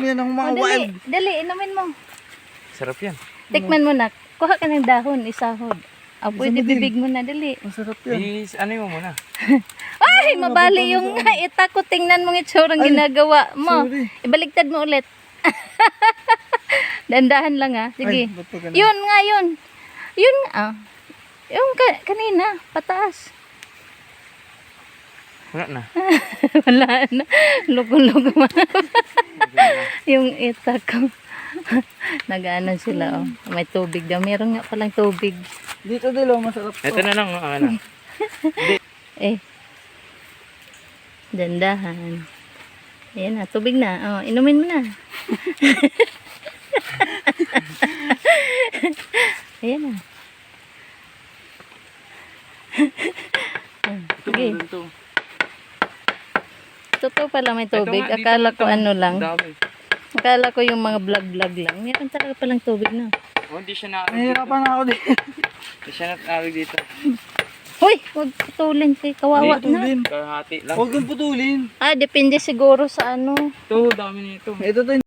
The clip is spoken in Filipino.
Uminom yan ng mga wild. Dali, inumin mo. Sarap yan. Tikman mo na. Kuha ka ng dahon, isahod. Pwede Isa mo din. bibig mo na, dali. Masarap yan. Ano mo muna? Ay, mabali yung ita ko. Tingnan mo itsurang ginagawa mo. Sorry. Ibaligtad mo ulit. Dandahan lang ha. Sige. Ay, ba't pa ganun? Yun nga yun. Yun nga. Yung kanina, pataas. Wala na. Wala na. Lugo-lugo man. Yung ita ko. Nag-ano sila, oh. May tubig daw. Meron nga palang tubig. Dito dilo, masarap to. Ito na lang, ano. Dandahan. Ayan na, tubig na. Oh, inumin mo na. Ayan na. Sige. Totoo pala may tubig. Akala ko ano lang. Akala ko yung mga vlog-vlog lang. Meron talaga palang tubig na. Hindi siya nakawig dito. Nahihirapan ako din. Hindi siya nakawig dito. Hoy, huwag putulin kay kawawa na. Putulin. Kahati lang. Huwag kang putulin. Depende siguro sa ano. Ito, dami nito. Ito to